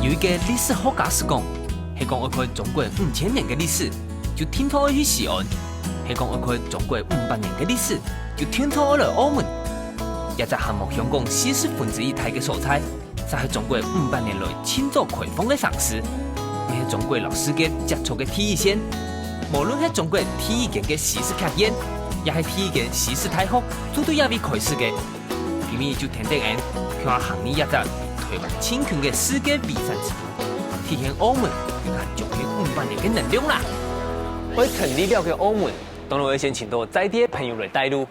有一个历史学家是讲，系讲我看中国5000年嘅历史，就听到去西安；系讲我看中国500年嘅历史，就听到了澳门。也在项目香港1/40大嘅所在，就系中国500年来千早开放嘅城市，也系中国老世界接触嘅第一线。无论系中国第一间嘅西式客宴，也系第一间西式大学，都对也未开始嘅。今日就听得人看行业一只台湾千强嘅世界比赛之路，体现澳门有中国500年嘅能量啦。为成立了嘅澳门，当然会先请到在地嘅朋友来带路。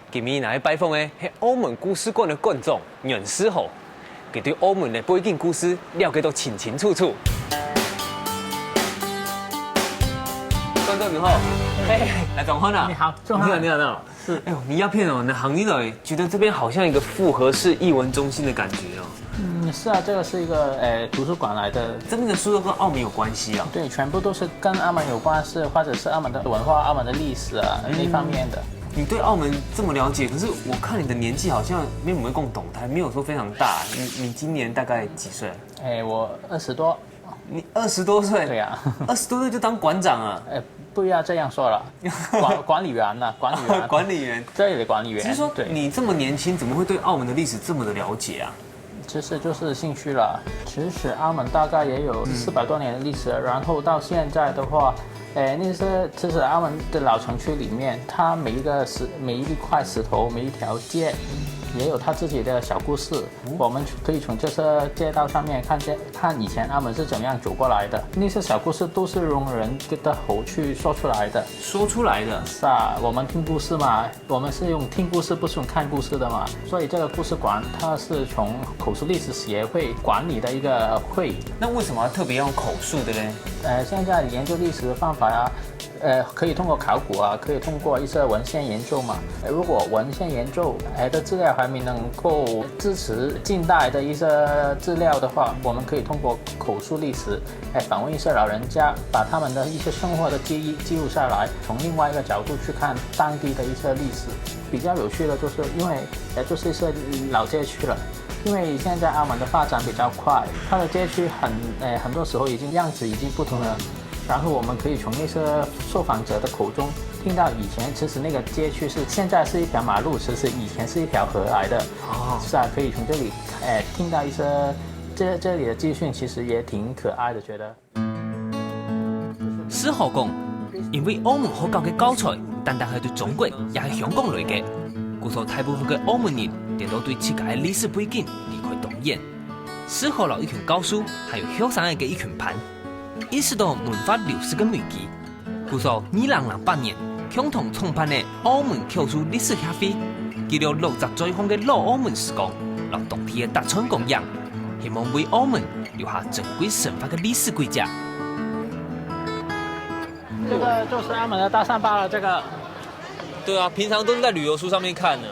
今日来拜访嘅系澳门故事馆嘅馆长袁世豪，佢对澳门嘅背景故事了解到清清楚楚。馆长你好，来总汉啊，你好，钟汉，你好。是，哎呦，你要骗我，那行业来觉得这边好像一个复合式艺文中心的感觉哦。是啊，这个是一个图书馆来的，这边的书都跟澳门有关系啊？对，全部都是跟澳门有关系，或者是澳门的文化、澳门的历史啊那方面的。你对澳门这么了解，可是我看你的年纪好像没有我们共懂，还没有说非常大。你今年大概几岁？我20多。你20多岁？对呀，20多岁就当馆长啊？不要这样说了，管理员呢？管理员，管理员，这里的管理员。其实说，你这么年轻，怎么会对澳门的历史这么的了解啊？其实就是兴趣了。其实澳门大概也有400多年的历史，然后到现在的话，那些其实澳门的老城区里面，它每一块石头，每一条街，也有它自己的小故事。我们可以从这些街道上面看以前澳门是怎么样走过来的。那些小故事都是用人的口去说出来的。说出来的？是啊，我们听故事嘛，我们是用听故事，不是用看故事的嘛。所以这个故事馆它是从口述历史协会管理的一个会。那为什么要特别用口述的呢？现在研究历史的方法啊，可以通过考古啊，可以通过一些文献研究嘛。如果文献研究的资料还没能够支持近代的一些资料的话，我们可以通过口述历史，访问一些老人家，把他们的一些生活的记忆记录下来，从另外一个角度去看当地的一些历史。比较有趣的就是因为就是一些老街区了。因为现在澳门的发展比较快，它的街区很多时候样子已经不同了。然后我们可以从那些受访者的口中听到以前其实那个街区现在是一条马路，其实以前是一条河来的。是啊，可以从这里听到一些这里的资讯，其实也挺可爱的，觉得。史豪讲，因为澳门好教嘅教材，单单系对中国也系香港来嘅，故所大部分嘅澳门人đều都对自家嘅历史背景理解當然。史豪留一群教書，還有學生嘅一群班，意識到文化流失嘅危機。故所2008年共同創辦嘅澳門口述歷史協會，記錄60載後嘅老澳門時光，留當地嘅特產供養，希望為澳門留下珍貴神話嘅歷史軌跡。這個就是澳門的大三巴了，這個。對啊，平常都是在旅遊書上面看的。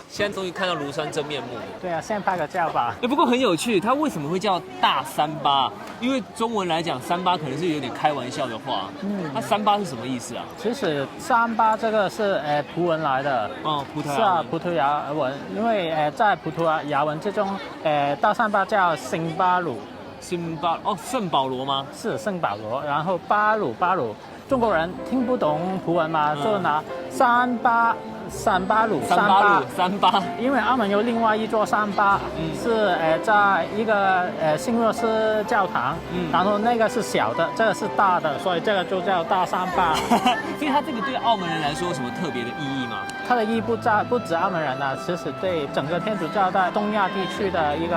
现在终于看到庐山真面目。对啊，先拍个照吧。不过很有趣，它为什么会叫大三巴？因为中文来讲，三八可能是有点开玩笑的话。它三八是什么意思啊？其实三八这个是葡文来的。哦，葡萄牙。是啊，葡萄牙文，因为在葡萄牙文之中，大三巴叫辛巴鲁。圣保罗吗？是圣保罗，然后巴鲁，中国人听不懂葡文嘛，就拿三巴鲁，因为澳门有另外一座三巴，是在一个新若斯教堂，然后那个是小的，这个是大的，所以这个就叫大三巴。所以它这个对澳门人来说有什么特别的意义吗？它的意义不止澳门人啊，其实对整个天主教在东亚地区的一个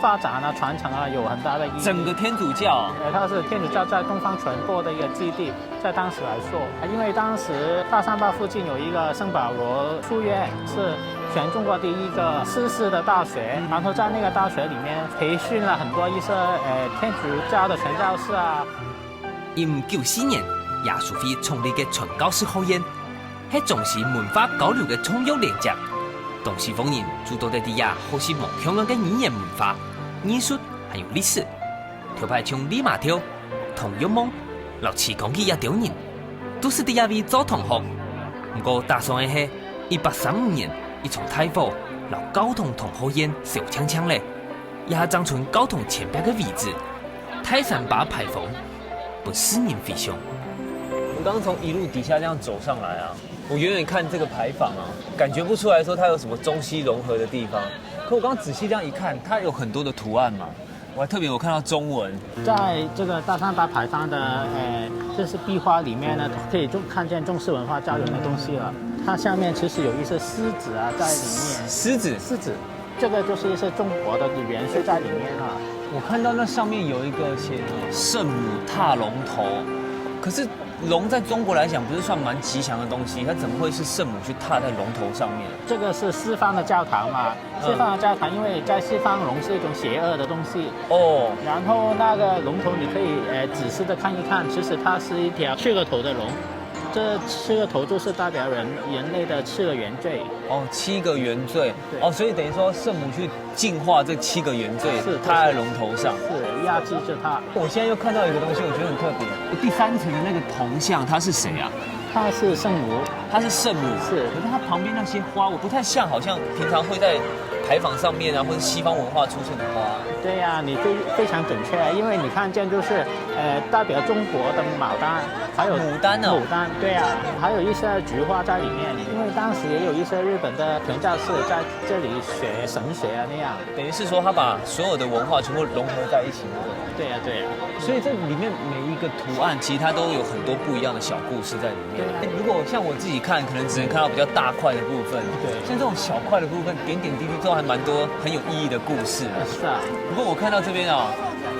发展啊、传承啊有很大的意义。整个天主教，它是天主教在东方传播的一个基地，在当时来说，因为当时大三巴附近有一个圣保罗书院，是全中国第一个私式的大学，然后在那个大学里面培训了很多一些天主教的传教士啊。1994年，耶穌會創立嘅傳教士學院，係重視文化交流嘅重要連接。當時方人主導嘅啲呀，學習望香港嘅語言文化、藝術，還有歷史。條牌像李馬條、唐玉夢、劉慈講嘅一條人，都是啲呀位做同學。不過打算嘅係1835年，一場大火，留交通同學院燒嗆嗆咧，也係爭取交通前邊嘅位置。泰山坝牌坊，不使人回想。我们刚刚从一路底下这样走上来啊，我远远看这个牌坊啊，感觉不出来说它有什么中西融合的地方。可我刚刚仔细这样一看，它有很多的图案嘛，我还特别有看到中文。在这个大三巴牌坊的就是壁画里面呢，可以看见中式文化交流的东西了。它下面其实有一些狮子啊在里面。狮子，这个就是一些中国的元素在里面啊。我看到那上面有一个写圣母踏龙头，可是龙在中国来讲不是算蛮吉祥的东西，它怎么会是圣母去踏在龙头上面？这个是西方的教堂嘛？西方的教堂，因为在西方龙是一种邪恶的东西哦。然后那个龙头你可以仔细的看一看，其实它是一条7个头的龙。这7个头就是代表人类的7个原罪哦，7个原罪哦，所以等于说圣母去净化这7个原罪，是踏在龙头上，是压制着它。我现在又看到一个东西，我觉得很特别。第3层的那个铜像，它是谁啊？它是圣母，它是圣母，是。可是它旁边那些花，我不太像，好像平常会在牌坊上面啊，或者西方文化出现的花。对呀，你非常准确，因为你看见就是代表中国的牡丹，还有牡丹哦，牡丹，对呀，还有一些菊花在里面，因为当时也有一些日本的传教士在这里学神学啊那样，等于是说他把所有的文化全部融合在一起了。对呀对呀，所以这里面每一个图案其实它都有很多不一样的小故事在里面。如果像我自己看，可能只能看到比较大块的部分，对，像这种小块的部分，点点滴滴都还蛮多很有意义的故事。是啊。不过我看到这边啊，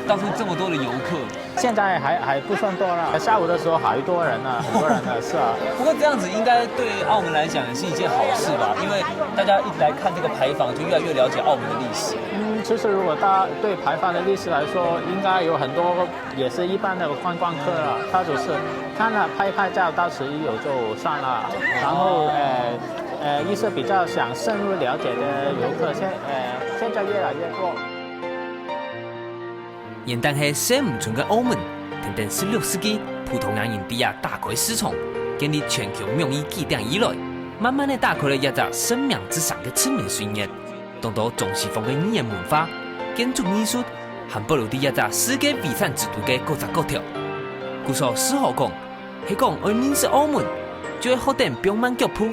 到处这么多的游客，现在还不算多了，下午的时候还多人呢，很多人呢，是啊。不过这样子应该对澳门来讲也是一件好事吧，因为大家一来看这个牌坊，就越来越了解澳门的历史。其实如果大家对牌坊的历史来说，应该有很多也是一般的观光客了，他只是看了拍照，到此一游就算了。然后一些比较想深入了解的游客，现在越来越多。元旦是西唔村嘅澳门，停定16世纪葡萄牙人底下打开市场，建立全球贸易基点以来，慢慢地打开了一个生命之上嘅知名水业。当到中西方嘅语言文化、建筑艺术，还保留伫一个世界遗产制度嘅各则各条。故说史学讲，系讲要认识澳门，就要学点表曼脚谱，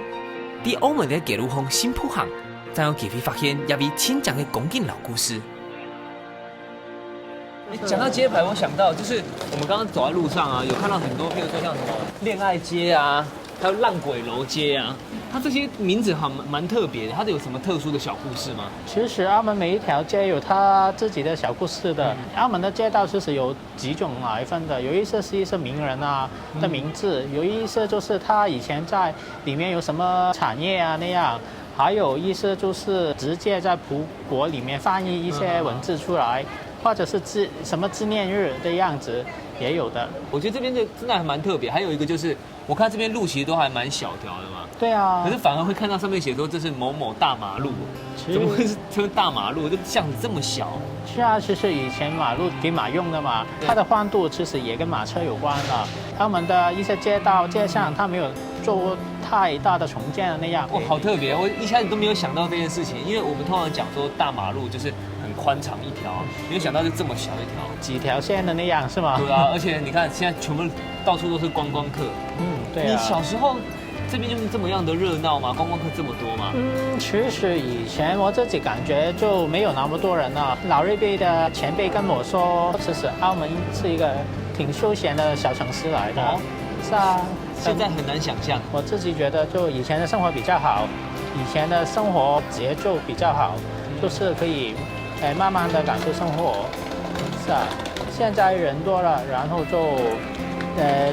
伫澳门嘅街路巷新铺行，才有机会发现一位千讲嘅公景老故事。讲到街牌，我想到就是我们刚刚走在路上啊，有看到很多，譬如说像什么恋爱街啊，还有烂鬼楼街啊，它这些名字还蛮特别的，它有什么特殊的小故事吗？其实澳门每一条街有它自己的小故事的。澳门的街道其实有几种来分的，有一些是一些名人啊的名字，有一些就是他以前在里面有什么产业啊那样。还有一些就是直接在葡国里面翻译一些文字出来，或者是什么纪念日的样子也有的。我觉得这边真的还蛮特别。还有一个就是，我看这边路其实都还蛮小条的嘛。对啊。可是反而会看到上面写说这是某某大马路，怎么会是这大马路？这巷子这么小。是啊，其实以前马路给马用的嘛，它的宽度其实也跟马车有关的。他们的一些街道街巷，它没有做太大的重建的那样。哇，好特别！我一开始都没有想到这件事情，因为我们通常讲说大马路就是很宽敞一条，没有想到是这么小一条，几条线的那样是吗？对啊，而且你看现在全部到处都是观光客。对啊。你小时候这边就是这么样的热闹吗？观光客这么多吗？其实以前我自己感觉就没有那么多人了。老一辈的前辈跟我说，其实澳门是一个挺休闲的小城市来的。是啊。现在很难想象。我自己觉得，就以前的生活比较好，以前的生活节奏比较好，就是可以，慢慢的感受生活。是啊，现在人多了，然后就，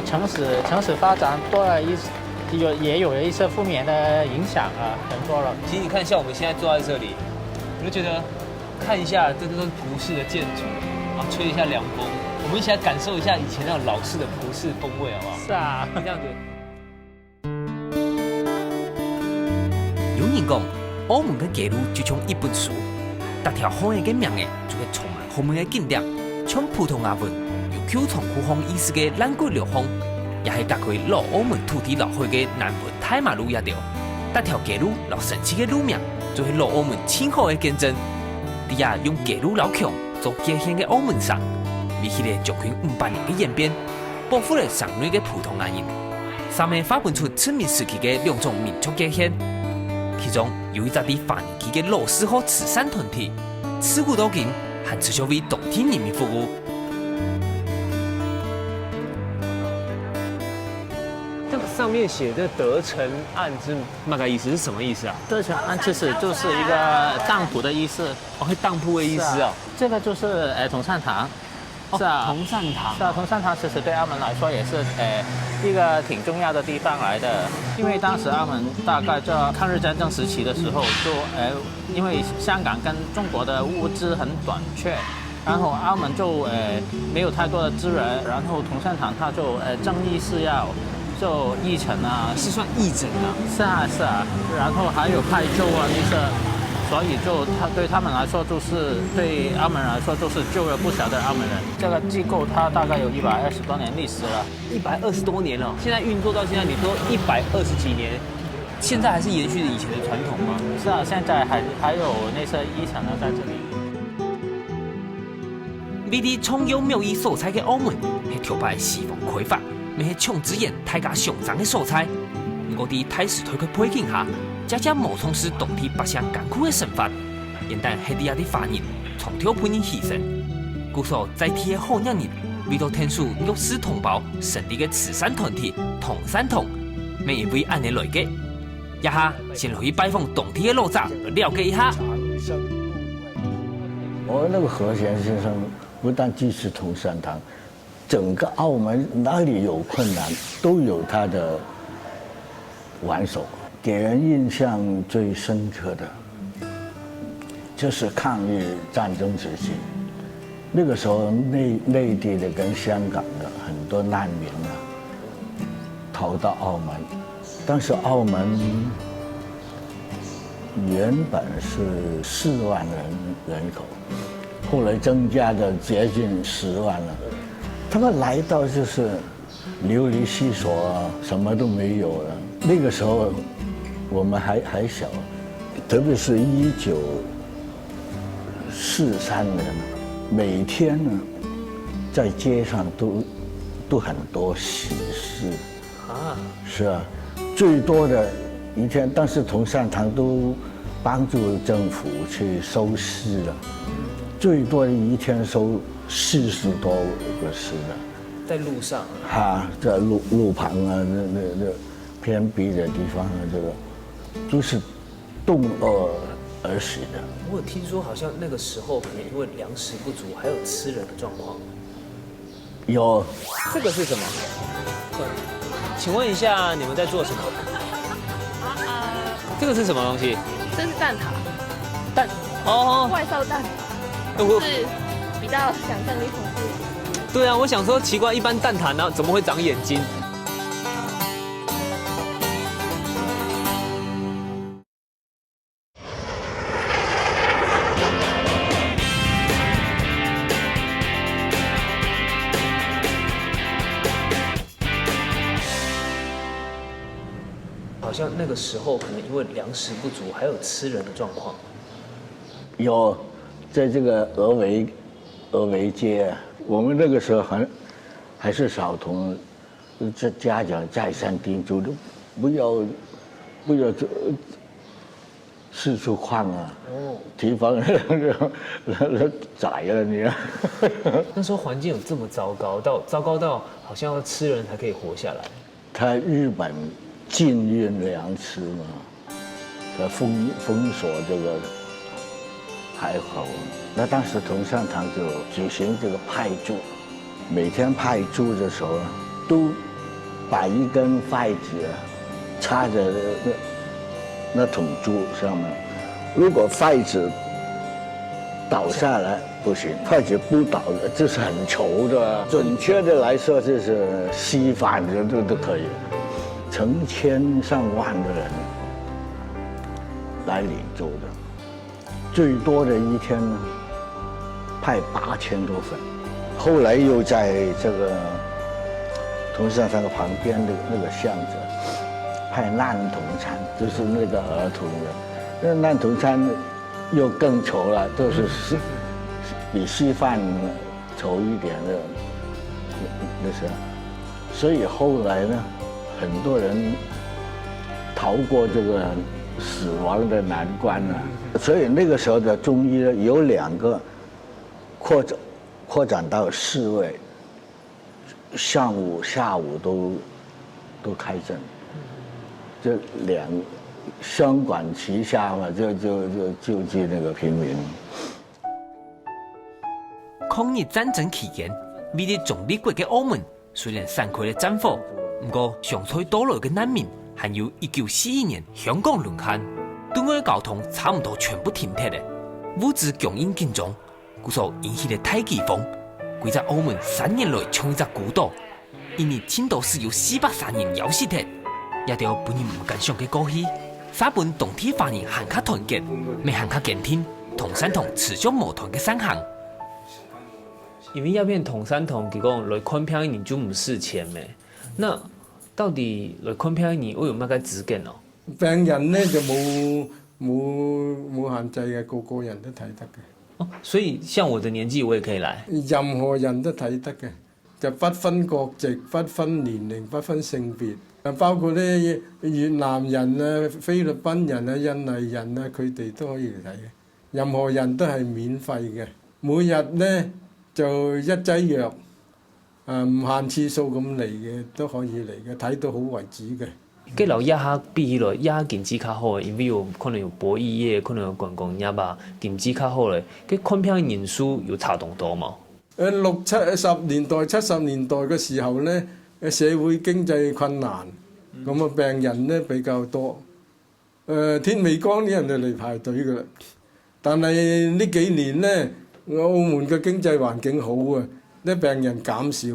城市发展多了也有了一些负面的影响啊，人多了。其实你看，像我们现在坐在这里，我就觉得看一下这都是葡式的建筑，然后吹一下凉风。我们一起来感受一下以前那种老式的葡式风味，好不好？是啊，这样子。有人讲，澳门的街路就像一本书，逐条巷的名字就会充满后面的景点，像葡萄牙文有口从古巷意思的烂鬼流巷，也是隔开老澳门土地老海的南门太马路一条。逐条街路老神奇的路名，就是老澳门千好的见证。底下用街路老墙做界限的澳门山。维系了将近500年的演变，保护了上瑞的普通人。上面发分出殖民时期的2种民族界限，其中有一只伫繁年期的老师和慈善团体，自古到今还持续为当地人民服务。这个上面写的得城案之那个意思是什么意思啊？得城案其实就是一个当铺的意思。哦，当铺的意思啊。这个就是同善堂。是啊，同善堂。是啊，同善堂其实对澳门来说也是一个挺重要的地方来的，因为当时澳门大概在抗日战争时期的时候，因为香港跟中国的物资很短缺，然后澳门就没有太多的资源，然后同善堂它就正义是要做义诊啊，是算义诊啊？是啊是啊，然后还有派救啊那些。所以对他们来说，对澳门人来说，就是救了不少的澳门人。这个机构它大概有120多年历史了，120多年了。现在运作到现在，你说120几年，现在还是延续着以前的传统吗？是啊，现在还有那些遗产在这里。为了创有庙宇素材的澳门，是特别西方开发，咪是抢资源大家上涨的素材。不过伫泰式推开背景下，家家冒充是当地百姓艰苦的生活，因但黑地亚的华人从挑配人牺牲，故所在地的好人为了天数弱势同胞成立的慈善团体同善堂，每一位按年来嘅。一下先去拜访当地的老者，了解一下。我那个何贤先生不但支持同善堂，整个澳门哪里有困难都有他的挽手。给人印象最深刻的，就是抗日战争时期，那个时候内地的跟香港的很多难民啊，逃到澳门。当时澳门原本是4万人口，后来增加的接近10万了。他们来到就是流离失所啊，什么都没有了。那个时候我们还小，特别是1943年，每天呢在街上都很多喜事啊，是啊，最多的一天，但是同善堂都帮助政府去收尸了，最多的一天收40多个尸的，在路上啊，在路旁啊，那偏僻的地方啊，这个都是冻饿而死的。我有听说，好像那个时候可能因为粮食不足，还有吃人的状况。有，这个是什么？请问一下，你们在做什么？这个是什么东西？这是蛋挞，蛋哦，外烧蛋，我是比较想象力丰富。对啊，我想说奇怪，一般蛋挞呢怎么会长眼睛？好像那个时候可能因为粮食不足，还有吃人的状况。有，在这个峨眉街，我们那个时候还是小童，这家长再三叮嘱的，不要四处晃啊，提防人宰了你啊。那时候环境有这么糟糕到好像要吃人才可以活下来。他日本禁运粮食嘛，他封锁这个还好。那当时同善堂就举行这个派猪，每天派猪的时候都把一根筷子插着那桶猪上面，如果筷子倒下来不行，筷子不倒的这是很稠的。准确的来说就是稀饭的都可以。成千上万的人来领粥的，最多的一天呢派8000多份。后来又在这个同善堂旁边的那个巷子派烂铜餐，就是那个儿童的。那烂铜餐又更稠了，都是比稀饭稠一点的那时候，所以后来呢，很多人逃过这个死亡的难关了。所以那个时候的中医呢，有2个扩展到4位，上午、下午都开诊，这双管齐下嘛，就救济那个平民。抗日战争期间，美丽中立国嘅澳门虽然散开了战火，不过上菜多来嘅难民，还有1941年香港沦陷，对外交通差唔多全部停停嘅，物资供应紧张，故所引起了大饥荒。规只澳门3年来像一只孤岛，因为青岛市有403人夭死脱，也条本人唔敢想嘅过去。沙本同体华人行卡团结，未行卡坚挺，同山同持续矛盾嘅三行。因为要变同山同，佢讲来看片一年就唔是钱咩？那到底来看片一年我有乜嘅資格哦？病人咧就冇限制嘅，個人都睇得嘅。哦，所以像我的年紀我也可以來，任何人都睇得嘅，就不分國籍、不分年齡、不分性別，包括啲越南人啊、菲律賓人啊、印尼人啊，佢哋都可以嚟睇嘅。任何人都係免費嘅，每日咧就一劑藥，唔限次數咁嚟嘅都可以嚟嘅，睇到好為止嘅。嘅老一下比起來，一下經濟較好嘅，因為可能有博弈業，可能有觀光業吧，經濟較好嘅，嘅看片嘅人數有差咁多嘛？60、70年代、70年代嘅時候咧，社會經濟困難，咁病人咧比較多。天未光啲人就嚟排隊㗎啦。但係呢幾年咧，澳門嘅經濟環境好啊，啲病人減少，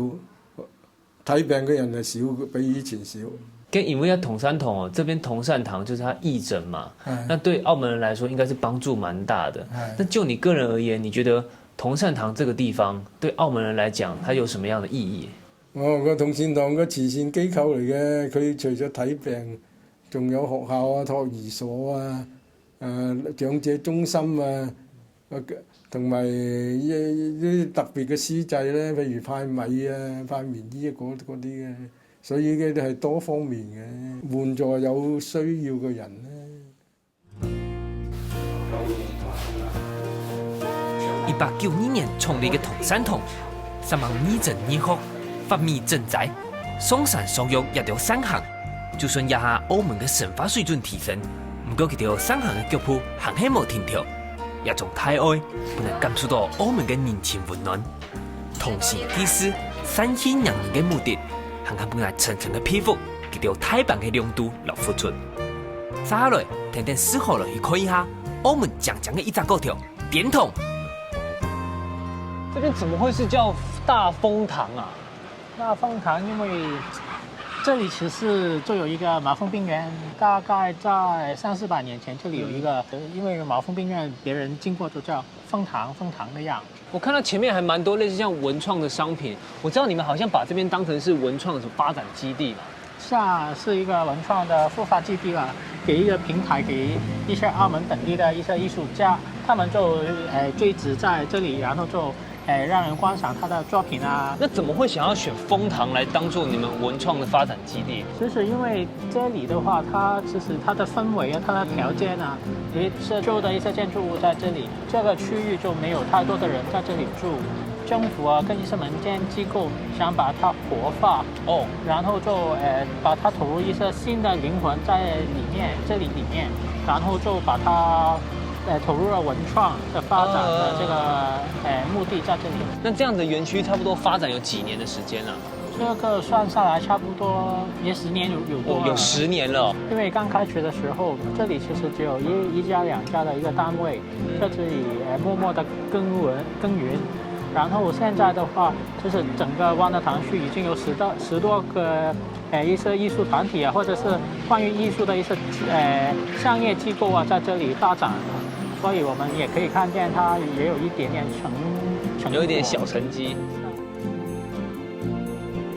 睇病嘅人係少，比以前少。跟因為要同善堂哦，這邊同善堂就是它義診嘛，那對澳門人來說應該是幫助蠻大的。那就你個人而言，你覺得同善堂這個地方對澳門人來講，它有什麼樣的意義？個同善堂個慈善機構嚟嘅，佢除咗睇病，仲有學校啊、托兒所啊、長者中心啊，同埋啲特別嘅司祭咧，譬如派米啊、派棉衣嗰啲嘅。所以佢哋係多方面嘅，援助有需要嘅人咧。1892年創立嘅同善堂，3萬義診醫學，發米賑災，上山上藥也條三行。就算一下澳門嘅生活水準提升，唔過佢條三行嘅腳步行起冇停條，也從太愛不能感受到澳門嘅人情溫暖。同時祭祀散氣讓人嘅目的。行行本來層層嘅皮膚，佢條太棒嘅亮度來付出。接下來，聽聽適合來去看一下澳門講講嘅一隻高條點筒。這邊怎麼會是叫大風堂啊？大風堂，因為這裡其實就有一個麻風病院，大概在300-400年前，這裡有一個，因為麻風病院，別人經過就叫風堂那樣。我看到前面還蠻多類似像文創的商品，我知道你們好像把這邊當成是文創的發展基地嘛。是啊，是一個文創的孵化基地啦，給一個平台給一些澳門本地的一些藝術家，他們就聚集在這裡，然後就讓人觀賞他的作品啊。那怎麼會想要選風堂來當做你們文創的發展基地？其實因為這裡的話，它的氛圍啊，它的條件啊，也是舊的一些建築物在這裡，這個區域就沒有太多的人在這裡住。政府啊，跟一些民間機構想把它活化哦，然後就把它投入一些新的靈魂在裡面，這裡面，然後就把它投入了文創的發展的這個目的在這裡。那這樣的園區差不多發展有幾年的時間啊？這個算下來差不多也10年有多了。有10年了。因為剛開學的時候，這裡其實只有一家兩家的一個單位，在這裡默默的耕耘。然後現在的話，就是整個萬德堂區已經有10多個一些藝術團體啊，或者是關於藝術的一些商業機構啊，在這裡發展。所以我們也可以看見它也有一點點成有一點小成績。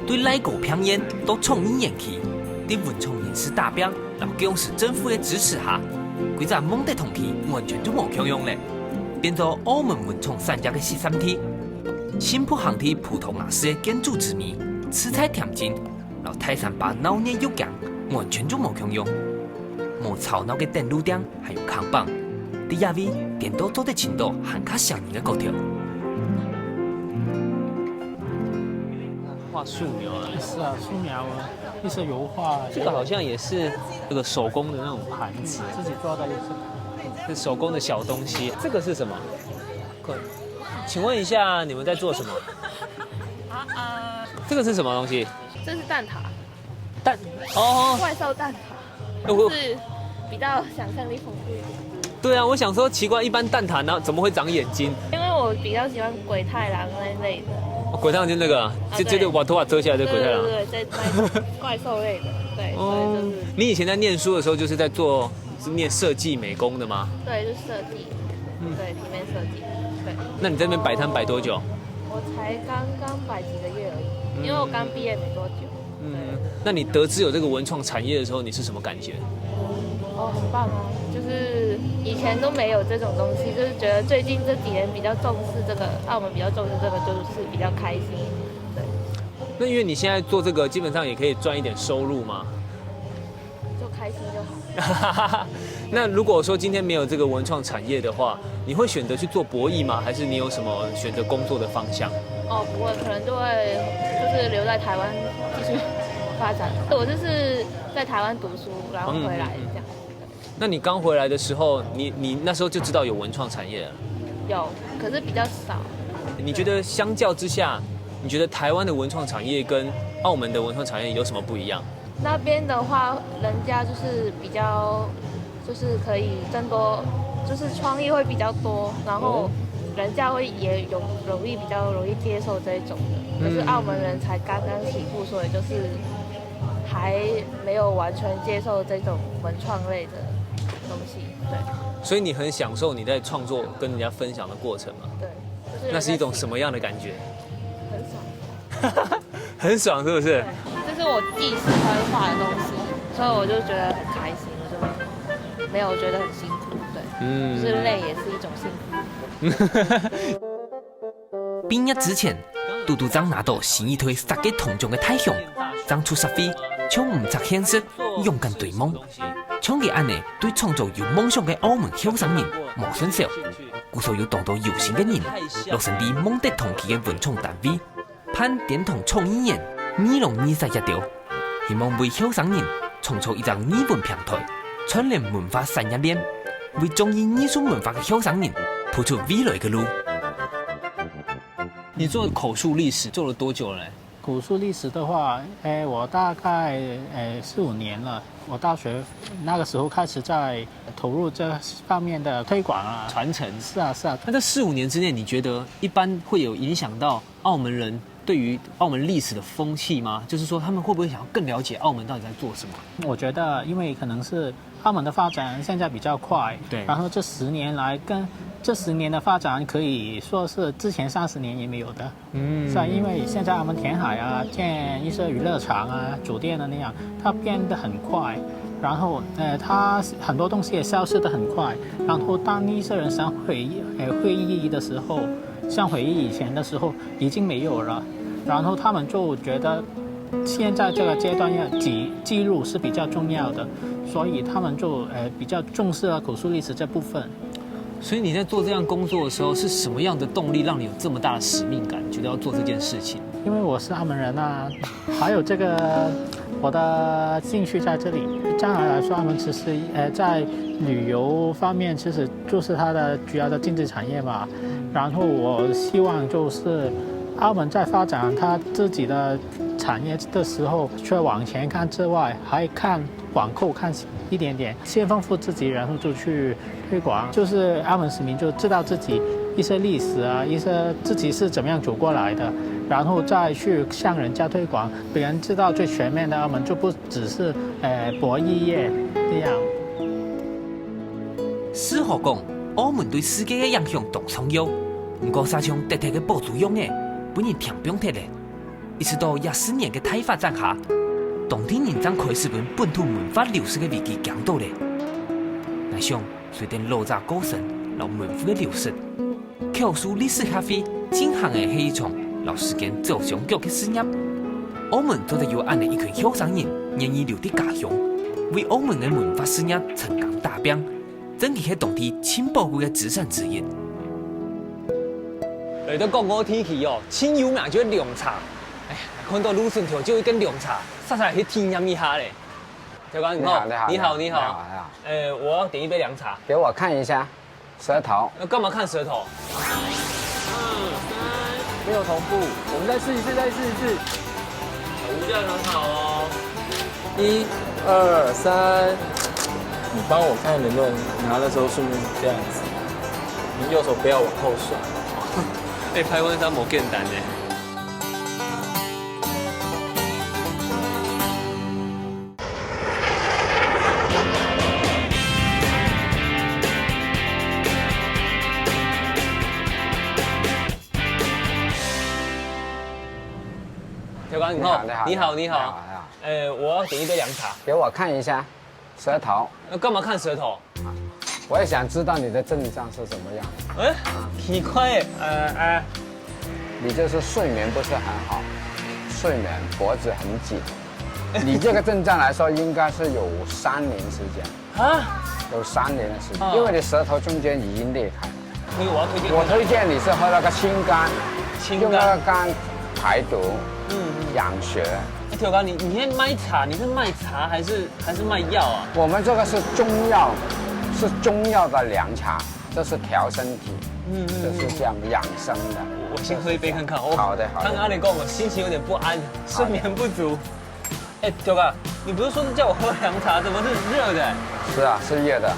對內國平原都重演延期，啲文創人士打拼，然後公司政府嘅支持下，幾隻蒙德同體完全就冇響用咧，變做澳門文創產業嘅13體。新浦航体普通瓦斯的建筑之谜，吃菜甜精，然后泰山坝闹热又强，完全就冇共用。冇吵闹的电路灯，还有扛棒，伫下位电脑做得程度还较像人的高条。画素描啊，是啊，素描啊，一些油画。这个好像也是这个手工的那种盘子，自己做的也是。是手工的小东西。这个是什么？请问一下，你们在做什么？这个是什么东西？这是蛋挞，蛋哦，怪兽蛋挞，我是比较想象力丰富一点。对啊，我想说奇怪，一般蛋挞呢怎么会长眼睛？因为我比较喜欢鬼太郎那类的。鬼太郎就那个，就把头发遮起来的鬼太郎。对，在那怪兽类的，对，所以就是。你以前在念书的时候，就是在做是念设计美工的吗？对，就是设计，对，平面设计，对。那你在那边摆摊摆多久？我才刚刚摆几个月而已，因为我刚毕业没多久。那你得知有这个文创产业的时候，你是什么感觉？哦，很棒啊！就是以前都没有这种东西，就是觉得最近这几年比较重视这个，澳门比较重视这个，就是比较开心一点。对。那因为你现在做这个，基本上也可以赚一点收入嘛。就开心就好。那如果说今天没有这个文创产业的话，你会选择去做博弈吗？还是你有什么选择工作的方向？哦，不会，可能就会就是留在台湾继续发展。我就是在台湾读书，然后回来这样。那你刚回来的时候，你那时候就知道有文创产业了？有，可是比较少。你觉得相较之下，你觉得台湾的文创产业跟澳门的文创产业有什么不一样？那边的话，人家就是比较，就是可以更多，就是创意会比较多，然后人家会也比较容易接受这一种的。可是澳门人才刚刚起步，所以就是还没有完全接受这种文创类的东西。对。所以你很享受你在创作跟人家分享的过程吗？对。就是、那是一种什么样的感觉？很爽。很爽，是不是？对。这是我自己喜欢画的东西，所以我就觉得很开心，我就没有觉得很辛苦，对，就是累也是一种幸福。毕业之前，杜杜长拿到新一推3个铜奖的大奖，长出10飞，抢5只现实，勇敢对梦，抢嘅安尼对创造有梦想嘅澳門後生人無損少，故所有當到有心嘅人，落成啲夢得同期嘅文創單位，盼點同創意年。2021條，希望為後生人創造一張藝文平台，串聯文化產業鏈，為中意藝術文化嘅後生人鋪出未來嘅路。你做口述歷史做了多久了？口述歷史的話，我大概4、5年了。我大學那個時候開始在投入這方面的推廣啊、傳承。是啊，是啊。那在4、5年之內，你覺得一般會有影響到澳門人對於澳門歷史的風氣嗎？就是說，他們會不會想要更了解澳門到底在做什麼？我覺得，因為可能是澳門的發展現在比較快，對。然後這10年來跟這10年的發展可以說是之前30年也沒有的。是啊，因為現在澳門填海啊，建一些娛樂場啊、酒店啊那樣，它變得很快。然後它很多東西也消失得很快。然後當一些人想回憶的時候，像回憶以前的時候已經沒有了。然後他們就覺得現在這個階段要記錄是比較重要的，所以他們就比較重視了口述歷史這部分。所以你在做這樣工作的時候，是什麼樣的動力讓你有這麼大的使命感，覺得要做這件事情？因為我是澳門人啊，還有這個我的興趣在這裡。將來來說，澳門其實在旅遊方面其實就是它的主要的經濟產業嘛。然後我希望就是澳門在發展它自己的產業的時候，除了往前看之外，還看往後看一點點，先豐富自己，然後就去推廣。就是澳門市民就知道自己一些歷史啊，一些自己是怎麼樣走過來的，然後再去向人家推廣，俾人知道最全面的澳門就不只是博弈業這樣。史學講，澳門對世界嘅影響當重要，不過沙場得體嘅補助用嘅，本人聽不用睇咧。一直到24年嘅大發展下，當地人將開始本本土文化流失嘅危機降到咧。我想隨着老雜過身，老文化嘅流失，跳书历史咖啡进行的是一场老时间做上脚的事业。澳门做得有按的一群后生人，愿意留在家乡，为澳门的文化事业撑杆打拼，真是喺当地清宝贵的资产之一。嚟到讲我天气哦，清有名就是凉茶。哎，看到芦笋条就一根凉茶，晒晒去体验一下嘞。条哥你好，你好，你好。我要点一杯凉茶。给我看一下舌头。干嘛看舌头？没有同步，我们再试一次，再试一次。无价很好哦。1、2、3，你帮我看能不能拿的时候顺便这样子，你右手不要往后甩。拍婚纱冇简单呢。条哥你好，你好，你好。我要点一杯凉茶。给我看一下舌头。干嘛看舌头？我也想知道你的症状是什么样。哎，奇怪，你就是睡眠不是很好，睡眠脖子很紧。你这个症状来说，应该是有3年时间。啊？有3年的时间，因为你舌头中间已经裂开了。我推荐你是喝那个清肝，用那个肝排毒，养血。条哥，你现在卖茶，你是卖茶还是卖药啊？我们这个是中药，是中药的凉茶，这是调身体，就是这样养生的。我先喝一杯看看。好的，好的。刚刚阿莲跟我心情有点不安，睡眠不足。条哥，你不是说是叫我喝凉茶，怎么是热的？是啊，是热的。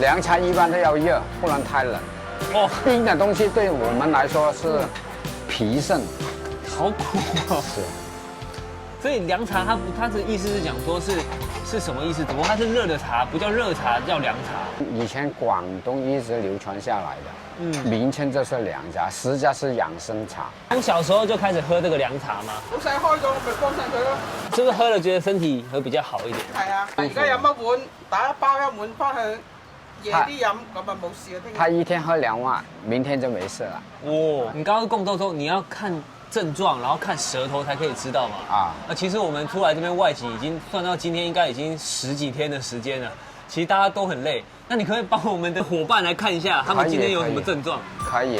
凉茶一般都要热，不能太冷。哦，冰的东西对我们来说是脾肾。好苦哦。是。所以凉茶它的意思是讲说是什么意思？怎么它是热的茶，不叫热茶，叫凉茶？以前广东一直流传下来的，名称就是凉茶，实际是养生茶。从小时候就开始喝这个凉茶吗？老細開咗，咪幫襯佢咯。是不是喝了覺得身體會比較好一點？係啊，而家飲一碗，打一包一碗翻去，夜啲飲咁咪冇事啊。他一天喝2碗，明天就沒事了。哦，你剛剛共鬥說你要看症狀，然後看舌頭才可以知道嘛。其實我們出來這邊外景已經算到今天應該已經10幾天的時間了，其實大家都很累。那你可不可以幫我們的夥伴來看一下，他們今天有什麼症狀？可以。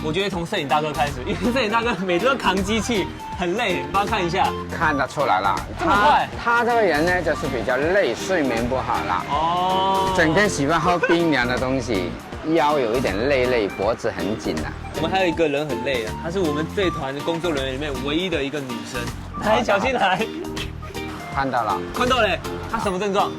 我覺得從攝影大哥開始，因為攝影大哥每次都扛機器，很累，幫他看一下。看得出來了，這麼快？他這個人呢，就是比較累，睡眠不好啦。哦。整天喜歡喝冰涼的東西，腰有一點累，脖子很緊啊。我們還有一個人很累啊，她是我們這團的工作人員裡面唯一的一個女生。來，小心來。看到了。看到嘞，她什麼症狀？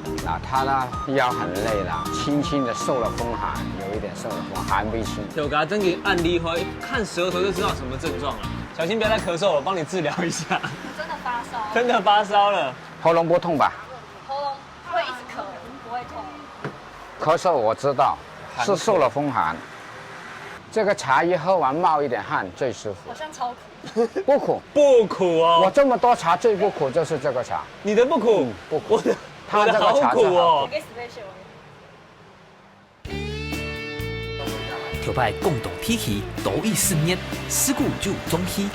他呢腰很累了，輕輕的受了風寒，有一點受了風寒微清。我給他真給案例後，看舌頭就知道什麼症狀了。小心不要再咳嗽，我幫你治療一下。真的發燒？真的發燒了。喉嚨不痛吧？喉嚨會一直咳，不會痛。咳嗽我知道，是受了風寒。這個茶一喝完冒一點汗最舒服。好像超苦。不苦。不苦哦。我這麼多茶最不苦就是這個茶。你的不苦？不苦。我的好苦哦。條牌共同體系多以4年，事故就中期。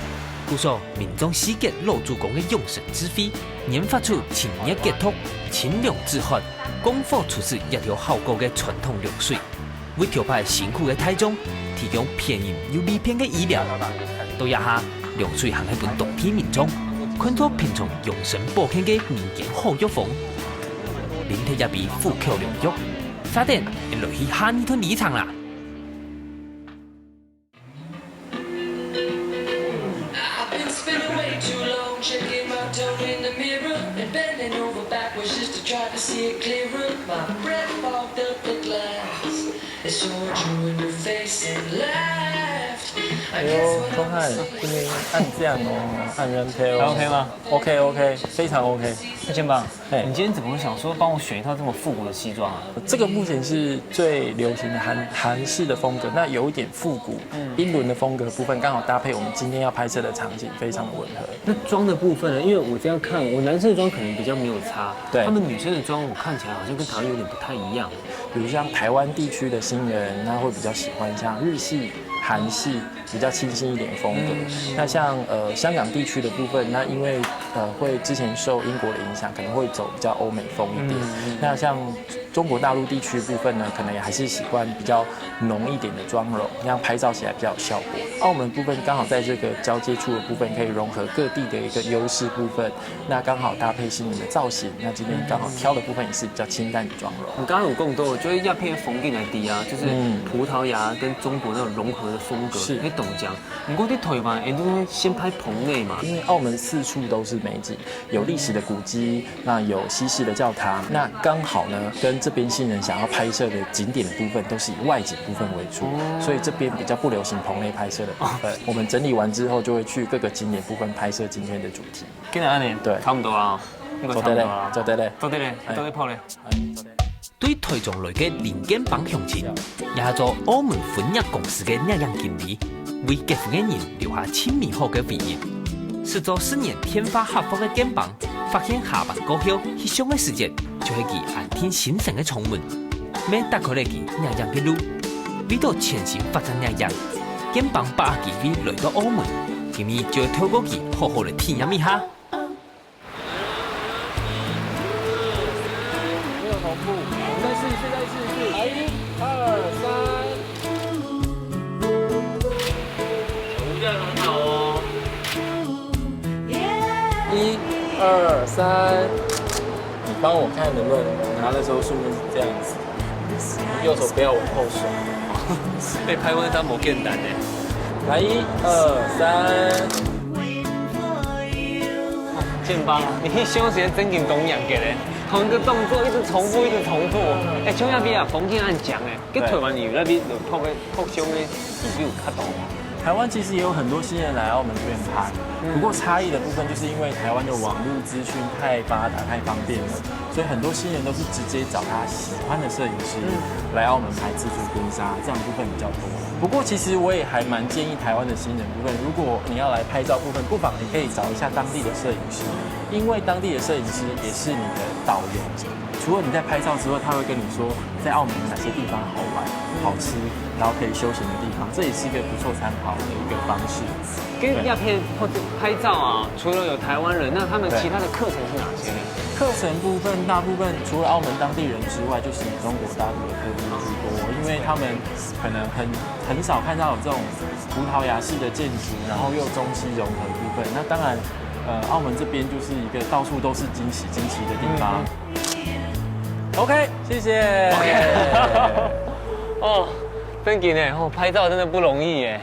故說民眾世界老主公嘅用神之非，研發出清熱解毒、清涼止渴、功夫出世一條好高嘅傳統涼水，為條牌辛苦嘅大眾提供便宜又利便嘅醫療。到一下涼水行喺本當地民眾看作平常養生保健嘅民間好藥房。連體一味富口良藥，快點落去下呢趟禮場啦！哎呦，钟汉，今天按酱哦，按人胚哦，还 OK 吗 ？OK， 非常 OK。肩膀，你今天怎么会想说帮我选一套这么复古的西装啊？这个目前是最流行的韩式的风格，那有一点复古、英伦的风格部分，刚好搭配我们今天要拍摄的场景，非常的吻合。那妆的部分呢？因为我这样看，我男生的妆可能比较没有差，对，他们女生的妆我看起来好像跟台湾有点不太一样。比如像台湾地区的新人，他会比较喜欢像日系、韩系比较清新一点的风格。那像香港地区的部分，那因为会之前受英国的影响，可能会走比较欧美风一点。那像中国大陆地区部分呢，可能也还是习惯比较浓一点的妆容，这样拍照起来比较有效果。澳门部分刚好在这个交接处的部分，可以融合各地的一个优势部分，那刚好搭配新人的造型，那这边刚好挑的部分也是比较清淡的妆容。你刚刚有共斗，就是鸦片风景来低啊，就是葡萄牙跟中国那种融合的风格，是可以懂讲。不过你台湾，都会先拍棚内嘛，因为澳门四处都是美景，有历史的古迹，那有西式的教堂，那刚好呢跟这边新人想要拍摄的景点的部分都是以外景部分为主，所以这边比较不流行棚内拍摄的部分。我们整理完之后，就会去各个景点部分拍摄今天的主题。今日安尼，对，差不多啊，做得嘞，做得嘞，做得嘞，做得泡嘞。对台中来嘅零件帮乡亲，也做澳门分业公司嘅领养经理，为结婚嘅人留下亲密好嘅回忆。是做4年天花合福嘅肩膀，发现下班过后翕相嘅时节，就系佢安天新生嘅窗门。每打开嚟佢领养嘅路，为到全新发展领养，肩膀把握机会来到澳门，今日就要透过佢好好嚟体验一下。没有同步，我们再试一次，再试一次。来，1、2、3。手这样很好哦。1、2、3。你帮我看能不能拿的时候顺便是这样子，右手不要往后甩。被拍婚纱无简单呢。来，1、2、3。建邦，你翕相时真紧东洋嘅咧，同一个动作一直重复，一直重复。像那边啊，风景很强诶，跟台湾有那边有拍相的比例有较大。台湾其实也有很多新人来澳门这边拍，不过差异的部分就是因为台湾的网络资讯太发达、太方便了，所以很多新人都是直接找他喜欢的摄影师来澳门拍自助婚纱，这样部分比较多。不过其实我也还蛮建议台湾的新人部分，如果你要来拍照部分，不妨你可以找一下当地的摄影师，因为当地的摄影师也是你的导游。除了你在拍照之后，他会跟你说在澳门哪些地方好玩、好吃，然后可以休闲的地方，这也是一个不错参考的一个方式。跟鸦片或者拍照啊，除了有台湾人，那他们其他的课程是哪些呢？课程部分大部分除了澳门当地人之外，就是以中国大陆的客户居多，因为他们可能很少看到有这种葡萄牙式的建筑，然后又中西融合部分。那当然，澳门这边就是一个到处都是惊喜的地方。OK， 谢谢。哦，真紧呢，拍照真的不容易耶。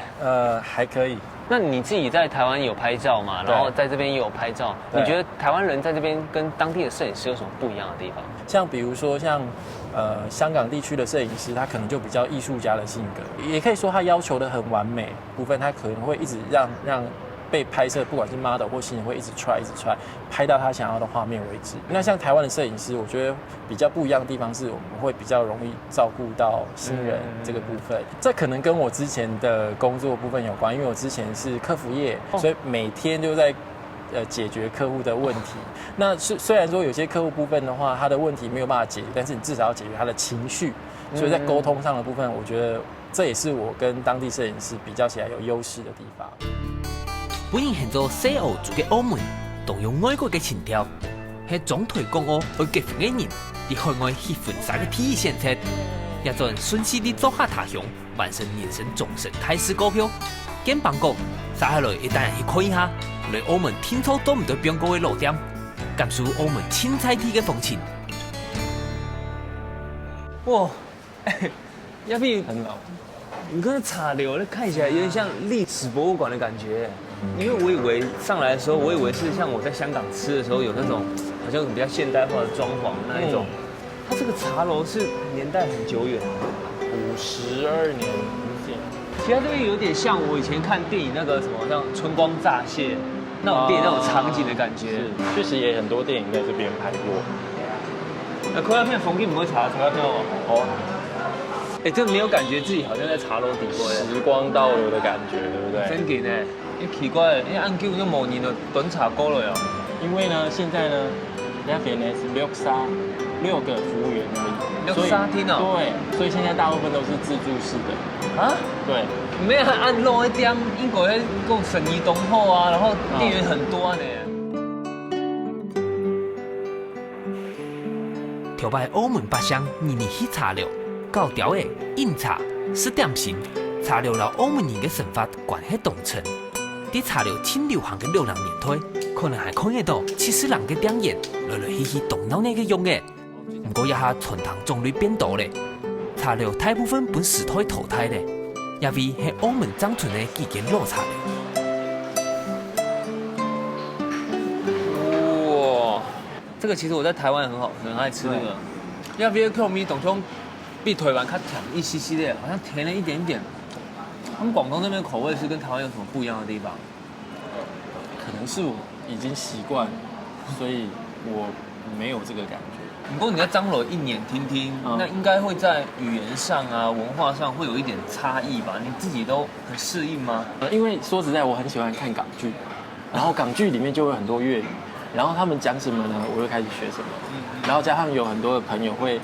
还可以。那你自己在台湾有拍照嘛？然后在这边也有拍照，你觉得台湾人在这边跟当地的摄影师有什么不一样的地方？像比如说香港地区的摄影师，他可能就比较艺术家的性格，也可以说他要求的很完美部分，他可能会一直让被拍摄，不管是 model 或新人，会一直 try， 拍到他想要的画面为止。那像台湾的摄影师，我觉得比较不一样的地方是，我们会比较容易照顾到新人这个部分。这可能跟我之前的工作部分有关，因为我之前是客服业，所以每天就在解决客户的问题。那虽然说有些客户部分的话，他的问题没有办法解决，但是你至少要解决他的情绪。所以在沟通上的部分，我觉得这也是我跟当地摄影师比较起来有优势的地方。本人现做西澳住嘅澳门，动用外国嘅情调，系总台港澳去结婚嘅人，伫海外翕婚纱嘅体现出，也做人顺势地走下他乡，完成人生终身大事股票。简邦讲，接下来一单人去看一下，来澳门听错都唔对边个嘅路点，感受澳门青菜地嘅风情。哇，鸦片很老。你看茶楼，那看起来有点像历史博物馆的感觉。因为我以为上来的时候，我以为是像我在香港吃的时候有那种好像比较现代化的装潢那一种。它这个茶楼是年代很久远，52年前。其实这边有点像我以前看电影那个什么像《春光乍泄》那种电影那种场景的感觉。确实也很多电影在这边拍过。那看到片风景不会查到吗？哦。哎，真没有感觉自己好像在茶楼底过时光倒流的感觉，对不对？真紧哎，因奇怪，因为按旧就某年的短茶锅了哟。因为呢，现在呢，那边呢是6个服务员而已。6沙厅哦。对，所以现在大部分都是自助式的。啊？对。没有按弄一张英国的够生意东后啊，然后店员很多呢。调摆澳门八乡年年去茶楼，高调的饮茶是点心，茶楼老澳门人嘅生活关系同层。啲茶楼清流行嘅60年代，可能还看得到70人嘅店员来来去去动脑呢嘅用嘅。不过一下传统种类变多咧，茶楼大部分本时代淘汰咧，也为系澳门长存嘅几间老茶楼。哇，这个其实我在台湾很爱吃这个，要不要看米懂通比台湾较甜一些些的，好像甜了一点点。他们广东那边口味是跟台湾有什么不一样的地方？可能是我已经习惯，所以我没有这个感觉。不过你在张楼1年听，那应该会在语言上啊、文化上会有一点差异吧？你自己都很适应吗？因为说实在，我很喜欢看港剧，然后港剧里面就会有很多粤语，然后他们讲什么呢，我就开始学什么，然后加上有很多的朋友会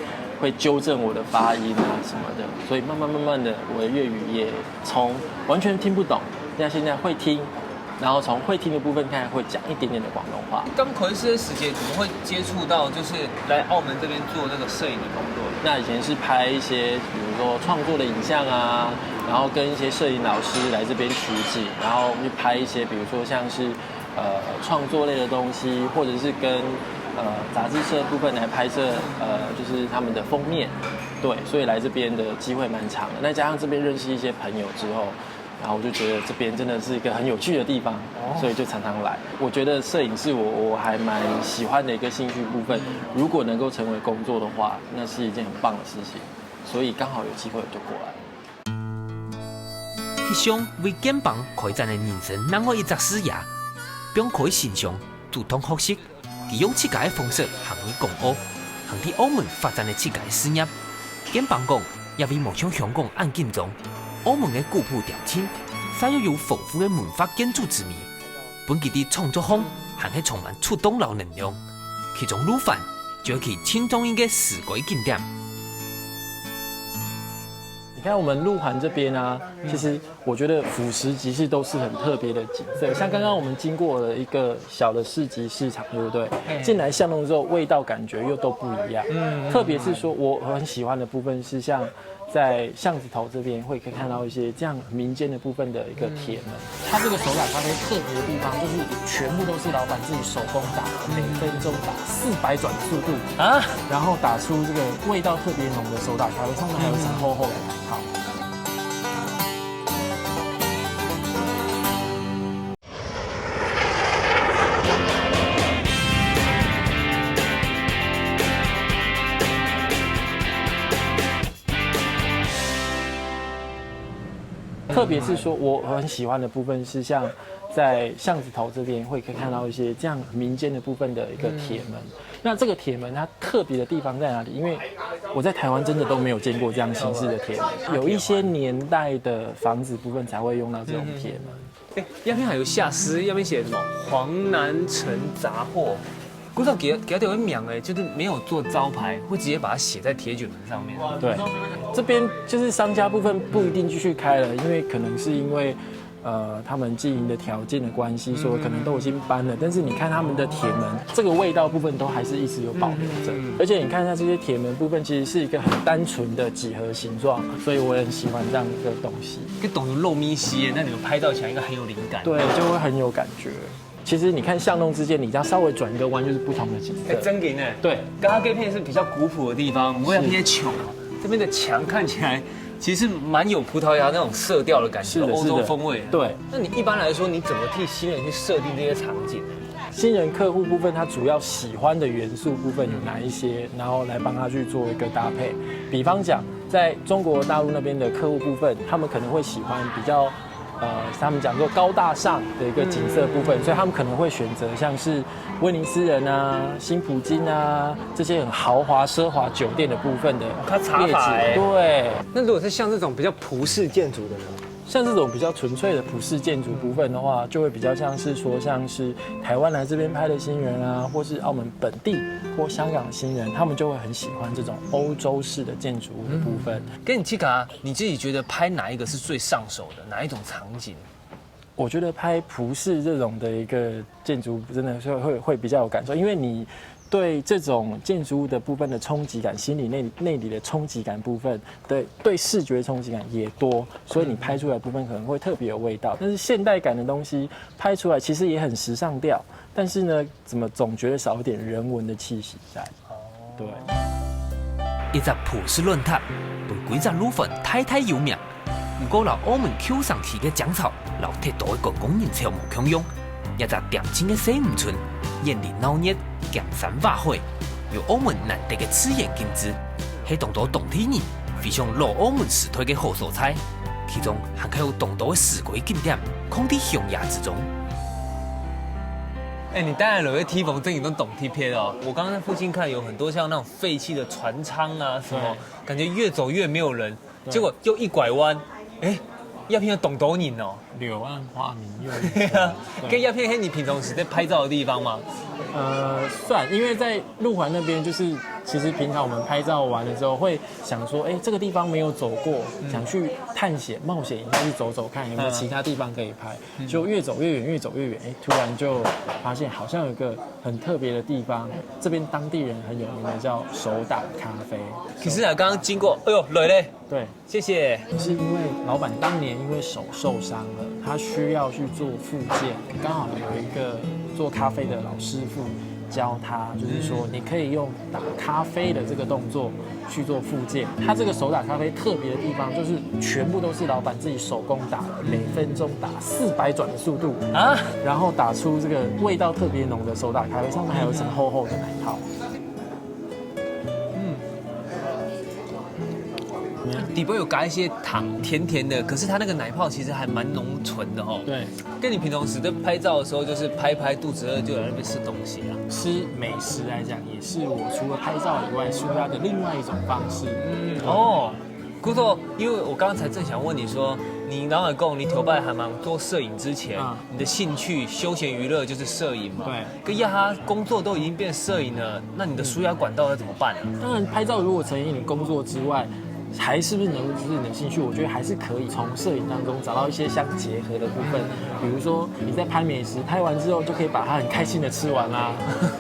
纠正我的发音啊什么的，所以慢慢的，我的粤语也从完全听不懂，现在会听，然后从会听的部分看会讲一点点的广东话。刚回师的时间怎么会接触到就是来澳门这边做那个摄影的工作？那以前是拍一些比如说创作的影像啊，然后跟一些摄影老师来这边取景，然后去拍一些比如说像是创作类的东西，或者是跟杂志社部分来拍摄就是他们的封面，对，所以来这边的机会蛮长的。那加上这边认识一些朋友之后，然后我就觉得这边真的是一个很有趣的地方，所以就常常来。我觉得摄影是我还蛮喜欢的一个兴趣部分，如果能够成为工作的话，那是一件很棒的事情，所以刚好有机会我就过来。翕相为肩膀开展的人生任何一则事业，并可以欣赏主动学习。用设计的方式行去港澳，行去澳门发展的设计事业。简单讲，也为模像香港案件中，澳门的古朴调性，采有丰富的文化建筑之美。本期的创作风还是充满触动老能量，其中路范就去青中英的时规景点。你看我们路环这边啊，其实我觉得辅食集市都是很特别的景色。像刚刚我们经过了一个小的市集市场，对不对？进来巷弄之后，味道感觉又都不一样。特别是说我很喜欢的部分是像在巷子头这边可以看到一些这样民间的部分的一个铁门。它这个手打咖啡特别的地方就是全部都是老板自己手工打的，每分钟打400转速度啊，然后打出这个味道特别浓的手打咖啡，上面还有一层厚厚的奶泡。特别是说我很喜欢的部分是像在巷子头这边可以看到一些这样民间的部分的一个铁门。那这个铁门它特别的地方在哪里？因为我在台湾真的都没有见过这样形式的铁门，有一些年代的房子部分才会用到这种铁门。那边还有下诗，那边写什么？黄南城杂货。古早给他有一名哎，就是没有做招牌，会直接把它写在铁卷门上面。对，这边就是商家部分不一定继续开了，因为可能是因为他们经营的条件的关系，所以可能都已经搬了。但是你看他们的铁门，这个味道部分都还是一直有保留着。而且你看一下这些铁门部分，其实是一个很单纯的几何形状，所以我也很喜欢这样一个东西。跟懂得肉咪西，那你们拍照起来应该很有灵感。对，就会很有感觉。其实你看巷弄之间，你这样稍微转一个弯就是不同的景色。真给呢？对，刚刚这片是比较古朴的地方，我们要偏穷，这边的墙看起来其实蛮有葡萄牙那种色调的感觉，欧洲风味。对，那你一般来说，你怎么替新人去设定这些场景？新人客户部分，他主要喜欢的元素部分有哪一些，然后来帮他去做一个搭配。比方讲，在中国大陆那边的客户部分，他们可能会喜欢比较。他们讲说高大上的一个景色部分，所以他们可能会选择像是威尼斯人啊、新葡京啊这些很豪华奢华酒店的部分的它茶法对。那如果是像这种比较葡式建筑的呢？像这种比较纯粹的普式建筑部分的话，就会比较像是说，像是台湾来这边拍的新人啊，或是澳门本地或香港的新人，他们就会很喜欢这种欧洲式的建筑物的部分。跟你七卡，你自己觉得拍哪一个是最上手的？哪一种场景？我觉得拍葡式这种的一个建筑，真的是会比较有感受，因为你对这种建筑物的部分的冲击感，心理内里的冲击感部分，对视觉冲击感也多，所以你拍出来的部分可能会特别有味道。但是现代感的东西拍出来其实也很时尚调，但是呢，总觉得少一点人文的气息在。对。一只葡式论坛，对几只路粉太有名。不过，老澳门 Q 上去嘅江草，老铁道嘅公共人潮无强用，一只恬静嘅西湖村，艳丽闹热，江山瓦海，有澳门难得嘅自然景致，系当多当地人非常老澳门时代嘅好所在。其中还有当多嘅市区景点，空伫乡野之中。你当然有些梯房真的都懂梯片哦。我刚刚在附近看，有很多像那种废弃的船舱啊什么，感觉越走越没有人，结果又一拐弯。鸦片有懂多人哦，柳暗花明又对啊，跟鸦片是你平常时在拍照的地方吗？算，因为在路环那边，就是其实平常我们拍照完了之后，会想说，这个地方没有走过，想去探险、冒险一下，去走走看有没有其他地方可以拍。就越走越远，越走越远，突然就发现好像有一个很特别的地方，这边当地人很有名的叫手打咖啡。可是啊，刚刚经过，哎呦，来嘞。对，谢谢。是因为老板当年因为手受伤了，他需要去做复健，刚好有一个做咖啡的老师傅教他，就是说你可以用打咖啡的这个动作去做复健。他这个手打咖啡特别的地方就是全部都是老板自己手工打的，每分钟打400转的速度啊，然后打出这个味道特别浓的手打咖啡，上面还有一层厚厚的奶泡。底部有加一些糖，甜甜的，可是它那个奶泡其实还蛮浓醇的哦。对，跟你平常时在拍照的时候，就是拍肚子饿就在那边吃东西啊。吃美食来讲，也是我除了拍照以外，舒压的另外一种方式。姑头，因为我刚才正想问你说，你老外讲你头拜还忙做摄影之前，你的兴趣、休闲娱乐就是摄影嘛？对。跟亚哈工作都已经变摄影了，那你的舒压管道要怎么办啊？当然，拍照如果成为你工作之外，还是不是能够是你的兴趣？我觉得还是可以从摄影当中找到一些相结合的部分。比如说你在拍美食，拍完之后就可以把它很开心的吃完啦。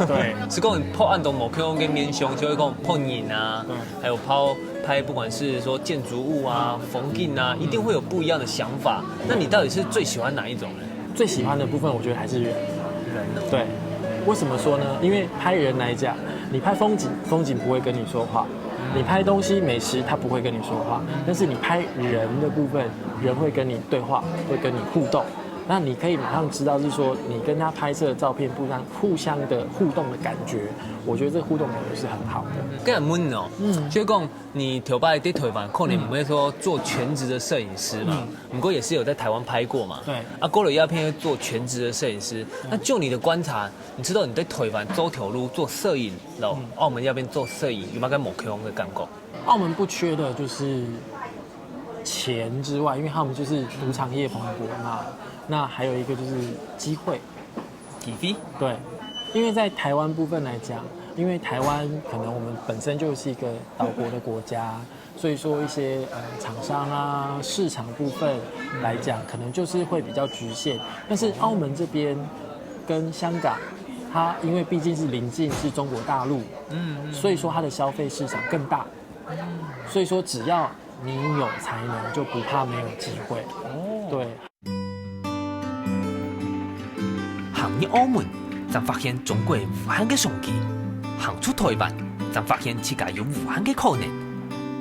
对，是讲你拍按动某 Q 跟面胸，就会讲拍影啊，还有拍不管是说建筑物啊、风景啊，一定会有不一样的想法。那你到底是最喜欢哪一种呢？最喜欢的部分，我觉得还是人。对，为什么说呢？因为拍人来讲，你拍风景，风景不会跟你说话。你拍东西美食，他不会跟你说话，但是你拍人的部分，人会跟你对话，会跟你互动。那你可以马上知道是说，你跟他拍摄的照片互相的互动的感觉，我觉得这个互动感觉是很好的。更很闷哦，就是讲你头摆在台湾，可能不会说做全职的摄影师嘛，不过也是有在台湾拍过嘛。对。过了鸦片做全职的摄影师，那就你的观察，你知道你在台湾走条路做摄影，然后澳门那边做摄影，有没有跟某 Q 的感觉？澳门不缺的就是钱之外，因为他们就是赌场业蓬勃嘛。那还有一个就是机会，体力。对，因为在台湾部分来讲，因为台湾可能我们本身就是一个岛国的国家，所以说一些厂商啊、市场部分来讲，可能就是会比较局限。但是澳门这边跟香港，它因为毕竟是邻近是中国大陆，所以说它的消费市场更大，所以说只要你有才能，就不怕没有机会。对。行入澳門，才發現中國無限嘅商機；行出台灣，才發現世界有無限嘅可能。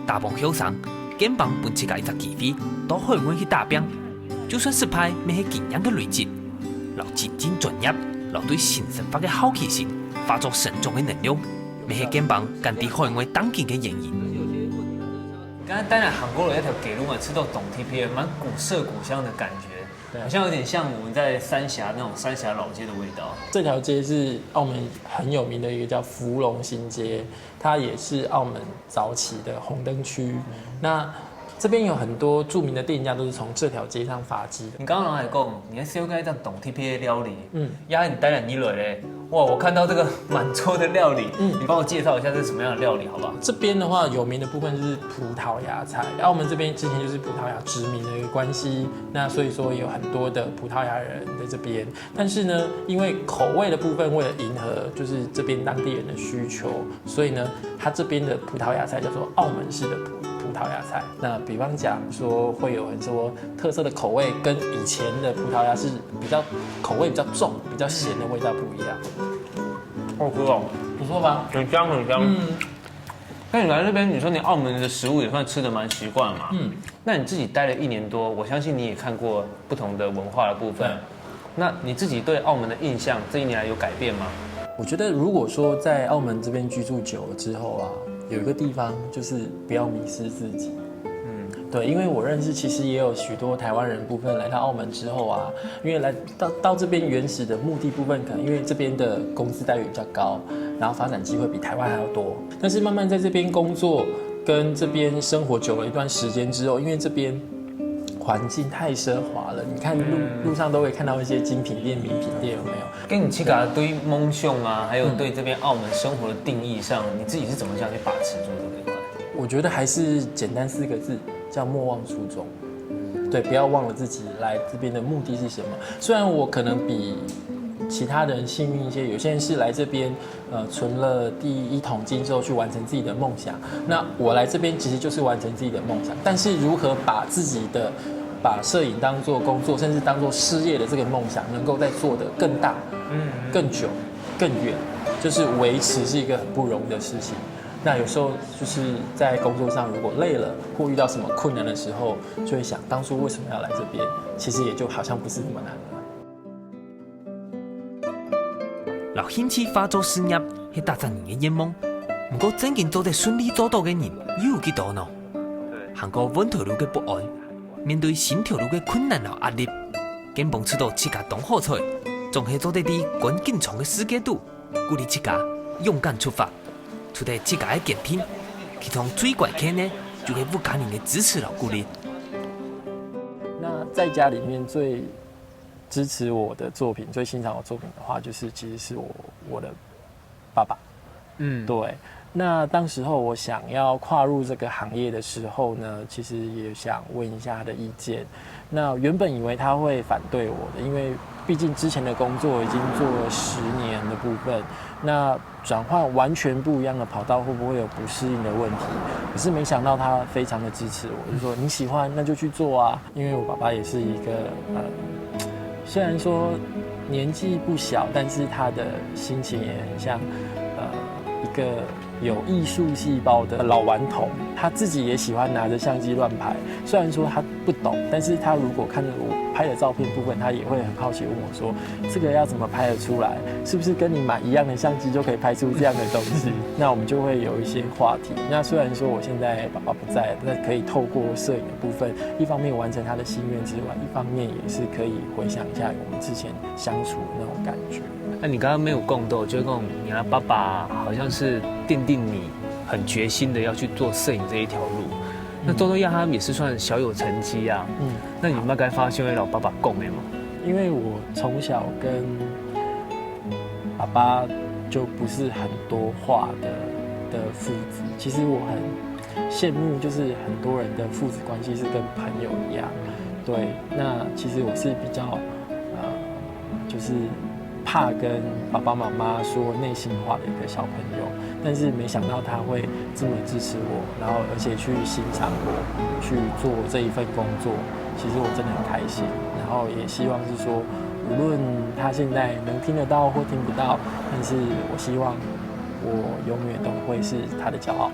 大幫後生，肩膀本世界一隻機會，到海外去打拼。就算失敗，咩係經驗嘅累積，留真正專業，留對新生活嘅好奇心，化作成長嘅能量，咩係肩膀跟喺海外當今嘅原因。剛剛當然行過了那條鐵路嘛，吃到總體片，蠻古色古香的感覺。好像有點像我們在三峽那種三峽老街的味道。這條街是澳門很有名的一個叫芙蓉新街，它也是澳門早期的紅燈區。那这边有很多著名的店家都是从这条街上发迹的。你刚刚还讲，你在小街这样懂 TPA 的料理，压你待了一轮嘞，哇，我看到这个满桌的料理，你帮我介绍一下这是什么样的料理，好不好？这边的话，有名的部分就是葡萄牙菜，澳门这边之前就是葡萄牙殖民的一个关系，那所以说有很多的葡萄牙人在这边，但是呢，因为口味的部分为了迎合就是这边当地人的需求，所以呢，它这边的葡萄牙菜叫做澳门式的葡萄牙菜。那比方讲说会有很多特色的口味，跟以前的葡萄牙是比较口味比较重、比较咸的味道不一样。好喝哦，不错吧？很香很香。那你来这边，你说你澳门的食物也算吃得蛮习惯嘛？那你自己待了1年多，我相信你也看过不同的文化的部分。那你自己对澳门的印象这1年来有改变吗？我觉得如果说在澳门这边居住久了之后啊，有一个地方就是不要迷失自己。对，因为我认识其实也有许多台湾人部分来到澳门之后啊，因为来到这边原始的目的部分，可能因为这边的工资待遇比较高，然后发展机会比台湾还要多。但是慢慢在这边工作跟这边生活久了一段时间之后，因为这边环境太奢华了，你看路上都会看到一些精品店、名品店，有没有？跟你去个对梦想啊，还有对这边澳门生活的定义上，你自己是怎么样去把持住这一块？我觉得还是简单4个字，叫莫忘初衷。对，不要忘了自己来这边的目的是什么。虽然我可能比其他人幸运一些，有些人是来这边存了第1桶金之后去完成自己的梦想。那我来这边其实就是完成自己的梦想，但是如何把摄影当作工作，甚至当作事业的这个梦想，能够再做得更大、更久、更远，就是维持是一个很不容易的事情。那有时候就是在工作上，如果累了或遇到什么困难的时候，就会想当初为什么要来这边，其实也就好像不是那么难了。老兴趣化做事业是达成人的愿望，不过真正做得顺利做到的人又有几多呢？韩国稳头路的不安，面对新条路的困难和压力，肩膀出到自家当好菜，总是做得伫关紧张的世界度，鼓励自家勇敢出发。除了自家的健品，其中最关键的就是有家人的支持和鼓励。那在家里面最支持我的作品、最欣赏我作品的话，其实是我的爸爸。对。那当时候我想要跨入这个行业的时候呢，其实也想问一下他的意见。那原本以为他会反对我的，因为毕竟之前的工作已经做了10年的部分，那转换完全不一样的跑道，会不会有不适应的问题？可是没想到他非常的支持我，就说你喜欢那就去做啊。因为我爸爸也是一个虽然说年纪不小，但是他的心情也很像一个有艺术细胞的老顽童，他自己也喜欢拿着相机乱拍。虽然说他不懂，但是他如果看着我拍的照片部分，他也会很好奇问我说：“这个要怎么拍得出来？是不是跟你买一样的相机就可以拍出这样的东西？”那我们就会有一些话题。那虽然说我现在爸爸不在，但可以透过摄影的部分，一方面完成他的心愿之外，一方面也是可以回想一下我们之前相处的那种感觉。那你刚刚没有共斗，就跟你的爸爸好像是奠定你很决心的要去做摄影这一条路。那周亚他们也是算小有成绩啊。那你们该发现老爸爸讲的吗？因为我从小跟爸爸就不是很多话的父子，其实我很羡慕，就是很多人的父子关系是跟朋友一样。对，那其实我是比较就是怕跟爸爸妈妈说内心话的一个小朋友，但是没想到他会这么支持我，然后而且去欣赏我去做这一份工作，其实我真的很开心。然后也希望是说，无论他现在能听得到或听不到，但是我希望我永远都会是他的骄傲。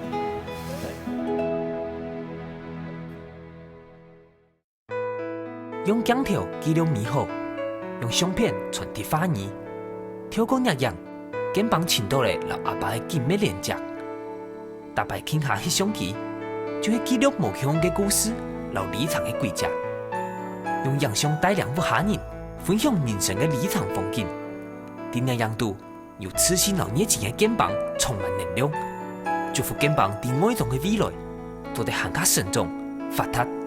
用姜条记录美好，用相片传递花儿。跳过日样，肩膀牵到了老阿爸的紧密连接。大摆轻下翕相机，就是记录无穷的故事，留里程的轨迹。用影像带领下人，分享人生的里程风景。在日样度，有磁性老热情的肩膀充满能量，祝福肩膀在爱中的未来，做得更加慎重，發達。